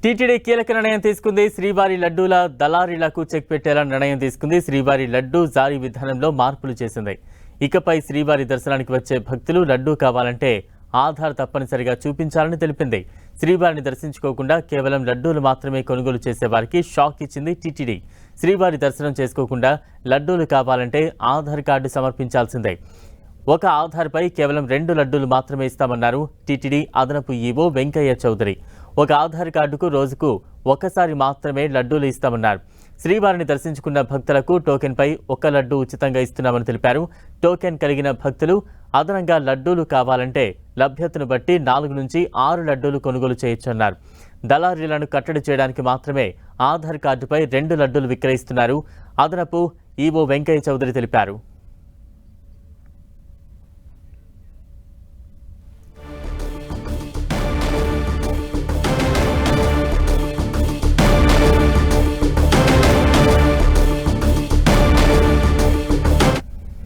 TTD కీలక నిర్ణయం తీసుకుంది. శ్రీవారి లడ్డూల దళారీలకు చెక్ పెట్టేలా నిర్ణయం తీసుకుంది. శ్రీవారి లడ్డూ జారీ విధానంలో మార్పులు చేసింది. ఇకపై శ్రీవారి దర్శనానికి వచ్చే భక్తులు లడ్డూ కావాలంటే ఆధార్ తప్పనిసరిగా చూపించాలని తెలిపింది. శ్రీవారిని దర్శించుకోకుండా కేవలం లడ్డూలు మాత్రమే కొనుగోలు చేసే వారికి షాక్ ఇచ్చింది టీటీడీ. శ్రీవారి దర్శనం చేసుకోకుండా లడ్డూలు కావాలంటే ఆధార్ కార్డు సమర్పించాల్సిందే. ఒక ఆధార్పై కేవలం 2 లడ్డూలు మాత్రమే ఇస్తామన్నారు టీటీడీ అదనపు ఈవో వెంకయ్య చౌదరి. ఒక ఆధార్ కార్డుకు రోజుకు ఒకసారి మాత్రమే లడ్డూలు ఇస్తామన్నారు. శ్రీవారిని దర్శించుకున్న భక్తులకు టోకెన్పై 1 లడ్డూ ఉచితంగా ఇస్తున్నామని తెలిపారు. టోకెన్ కలిగిన భక్తులు అదనంగా లడ్డూలు కావాలంటే లభ్యతను బట్టి 4 నుంచి 6 లడ్డూలు కొనుగోలు చేయొచ్చన్నారు. దళారీలను కట్టడి చేయడానికి మాత్రమే ఆధార్ కార్డుపై 2 లడ్డూలు విక్రయిస్తున్నారు అదనపు ఈవో వెంకయ్య చౌదరి తెలిపారు.